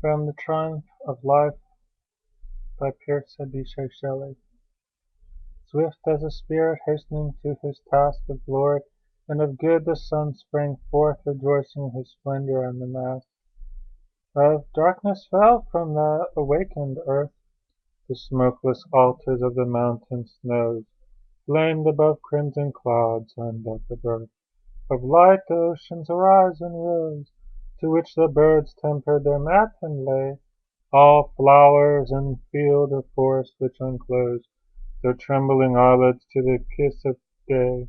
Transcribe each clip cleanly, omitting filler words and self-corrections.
From The Triumph of Life by Shelley. Swift as a spirit hastening to his task of glory and of good, the sun sprang forth, rejoicing in his splendor, and the mass of darkness fell from the awakened earth. The smokeless altars of the mountain snows flamed above crimson clouds, and at the birth of light the ocean's horizon rose, to which the birds tempered their matin lay. All flowers and field or forest which unclosed their trembling eyelids to the kiss of day,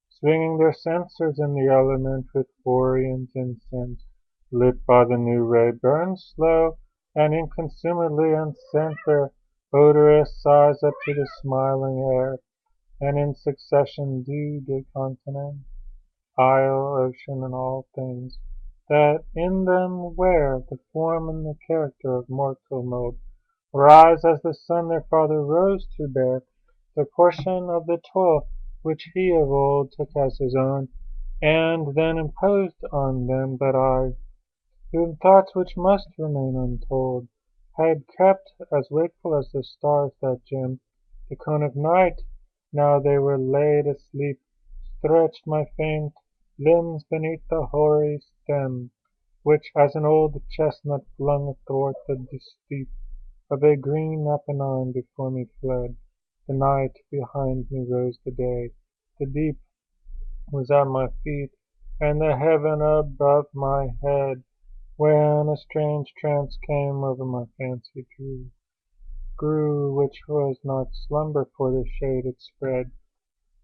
swinging their censers in the element with hoary incense, lit by the new ray, burned slow and inconsumedly, and sent their odorous sighs up to the smiling air, and in succession dewed the continent, isle, ocean, and all things that in them wear the form and the character of mortal mold, rise as the sun their father rose to bear the portion of the toil which he of old took as his own, and then imposed on them. But I, who in thoughts which must remain untold, had kept as wakeful as the stars that gem the cone of night, now they were laid asleep, stretched my faint limbs beneath the hoary stem, which, as an old chestnut flung athwart the steep of a green Apennine, before me fled. The night behind me rose the day. The deep was at my feet, and the heaven above my head, when a strange trance came over my fancy grew, which was not slumber, for the shade it spread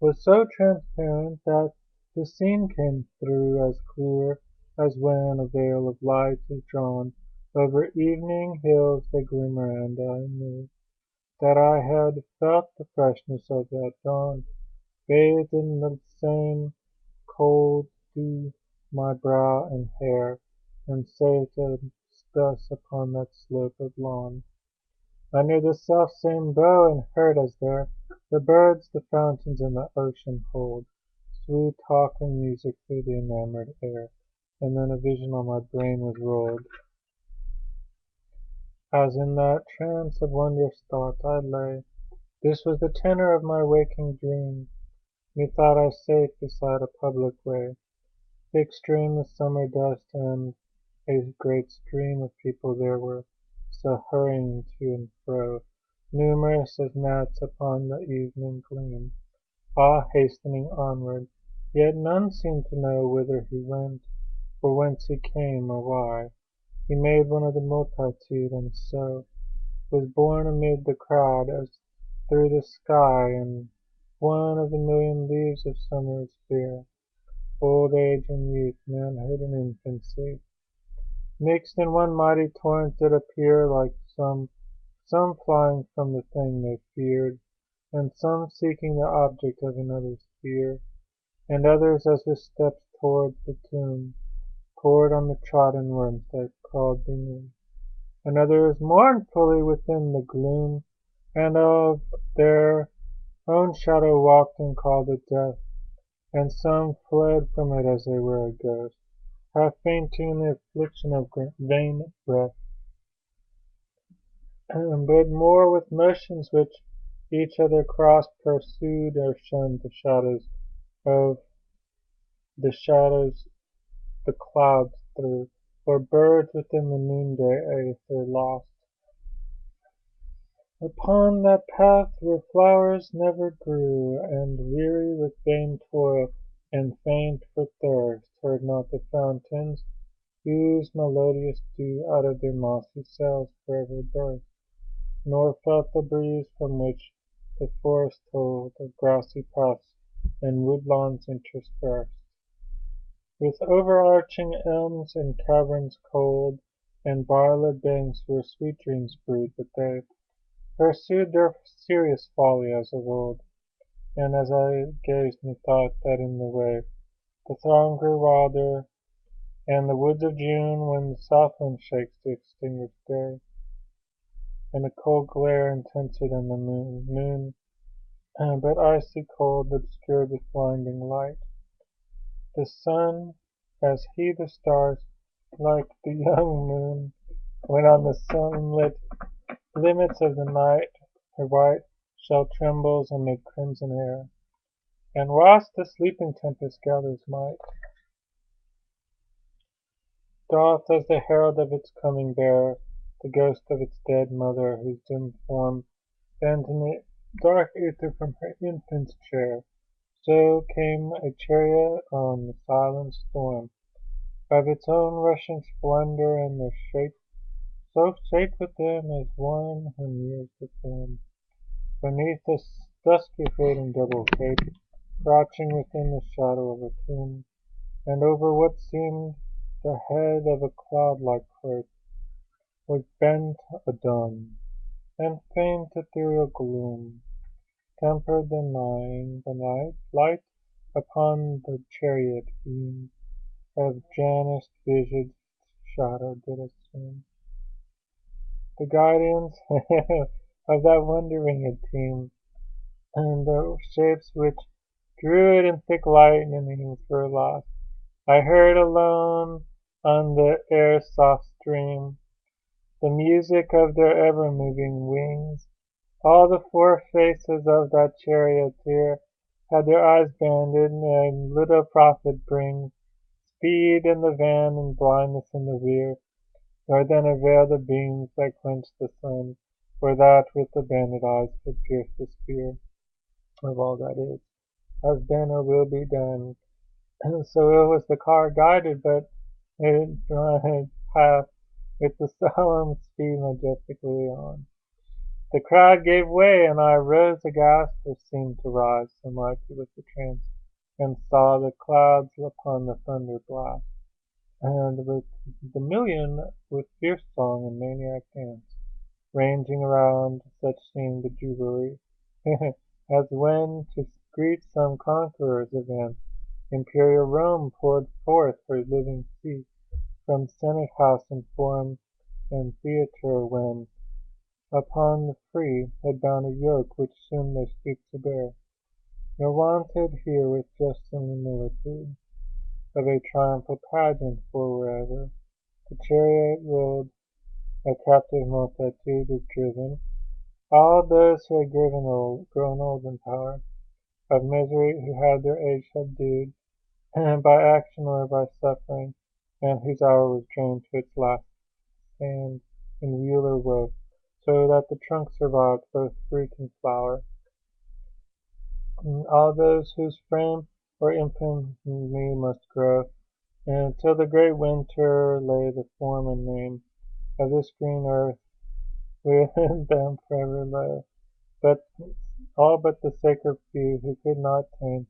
was so transparent that the scene came through as clear as when a veil of light is drawn over evening hills that glimmer, and I knew that I had felt the freshness of that dawn, bathed in the same cold dew my brow and hair, and sated thus upon that slope of lawn. I knew the self-same bow, and heard as there the birds, the fountains, and the ocean hold sweet talk and music through the enamored air. And then a vision on my brain was rolled, as in that trance of wondrous thought I lay. This was the tenor of my waking dream. Methought I sate beside a public way, thick strewn with summer dust, and a great stream of people there were, still hurrying to and fro, numerous as gnats upon the evening gleam, all hastening onward, yet none seemed to know whither he went, or whence he came, or why. He made one of the multitude, and so was borne amid the crowd as through the sky, and one of the million leaves of summer's beer. Old age and youth, manhood and infancy, mixed in one mighty torrent, did appear, like some flying from the thing they feared, and some seeking the object of another's fear, and others as with steps towards the tomb, poured on the trodden worms that crawled beneath, and others mournfully within the gloom, and of their own shadow walked and called it death, and some fled from it as they were a ghost, half fainting in the affliction of vain breath, but more with motions which each other crossed, pursued, or shunned of the shadows the clouds threw, or birds within the noonday aether lost. Upon that path where flowers never grew, and weary with vain toil, and faint for thirst, heard not the fountains whose melodious dew out of their mossy cells forever burst, nor felt the breeze from which the forest told of grassy paths and woodlawns interspersed, with overarching elms and caverns cold, and violet banks where sweet dreams brewed. But they pursued their serious folly as of old, and as I gazed methought that in the way the throng grew wilder, and the woods of June, when the south wind shakes the extinguished day, and the cold glare intenser than the moon, but icy cold, obscured with blinding light. The sun, as he the stars, like the young moon, when on the sunlit limits of the night her white shell trembles amid crimson air, and whilst the sleeping tempest gathers might, doth as the herald of its coming bear the ghost of its dead mother, whose dim form bent in the dark ether from her infant's chair, so came a chariot on the silent storm of its own rushing splendor, and the shape so shaped within as one whom years deform. Beneath the dusky fading double cape, crouching within the shadow of a tomb, and over what seemed the head of a cloud-like crape, was bent a dun and faint ethereal gloom, tempered the night light upon the chariot beam of Janus visaged shadow did assume. The guardians of that wonder-winged team, and the shapes which drew it in thick lightnings were lost. I heard alone on the air's soft stream the music of their ever-moving wings. All the four faces of that charioteer had their eyes banded, and little profit brings speed in the van and blindness in the rear, nor then avail the beams that quench the sun, or that with the banded eyes could pierce the spear of all that is, has been or will be done. So ill was the car guided, but it passed with the solemn speed majestically on. The crowd gave way, and I rose aghast, or seemed to rise, so mighty was the trance, and saw the clouds upon the thunder blast, and with the million with fierce song and maniac dance, ranging around such seemed the jubilee, as when to greet some conqueror's advance, imperial Rome poured forth her living seat from senate house and forum and theatre, when upon the free had bound a yoke which soon they stooped to bear, nor wanted here with just similitude of a triumphal pageant, for wherever the chariot rolled a captive multitude was driven, all those who had grown old in power of misery, who had their age subdued by action or by suffering, and whose hour was drained to its last stand in weal or woe, so that the trunk survived both fruit and flower. And all those whose frame or infamy must grow, until the great winter lay the form and name of this green earth with them forever low. But all but the sacred few, who could not tame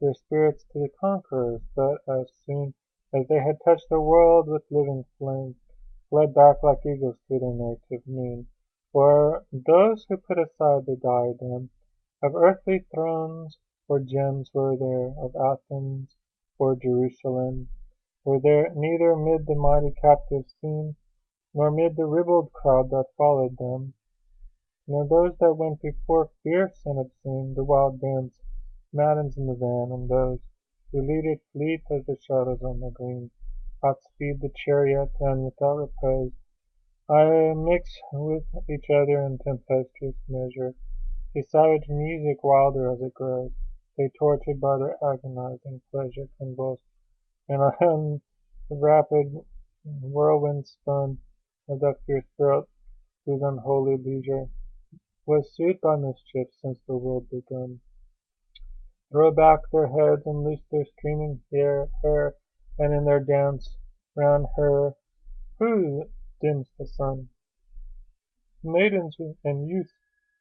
their spirits to the conquerors, but as soon as they had touched the world with living flame, fled back like eagles to their native noon. For those who put aside the diadem of earthly thrones or gems were there, of Athens or Jerusalem, were there neither mid the mighty captives seen, nor mid the ribald crowd that followed them, nor those that went before fierce and obscene, the wild bands, madams in the van, and those who lead it fleet as the shadows on the green, outspeed the chariot, and without repose I mix with each other in tempestuous measure, a savage music wilder as it grows. They tortured by their agonizing pleasure convulsed, and on the rapid whirlwind spun of that fierce throat, whose unholy leisure was soothed by mischief since the world begun. Throw back their heads and loose their streaming hair, and in their dance round her who dims the sun? Maidens and youths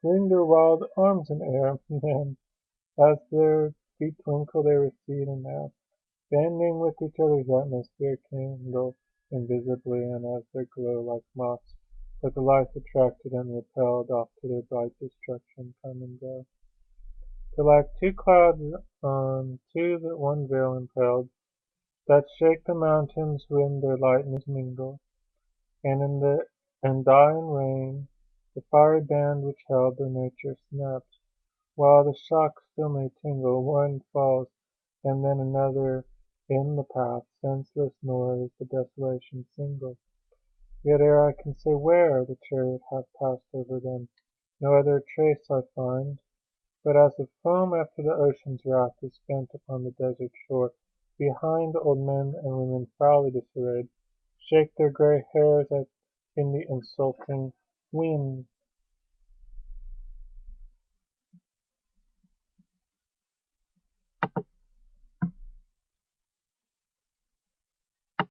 fling their wild arms in air, then, as their feet twinkle, they recede, and now, bending with each other's atmosphere, kindle invisibly, and as they glow like moths, that the light attracted and repelled off to their bright destruction, come and go, till like two clouds on to the one veil impelled, that shake the mountains when their lightnings mingle, and in the and die in rain, the fiery band which held their nature snaps, while the shock still may tingle, one falls, and then another in the path, senseless, nor is the desolation single. Yet ere I can say where, the chariot hath passed over them. No other trace I find, but as of foam after the ocean's wrath is spent upon the desert shore. Behind, old men and women foully disarrayed shake their gray hairs in the insulting wind.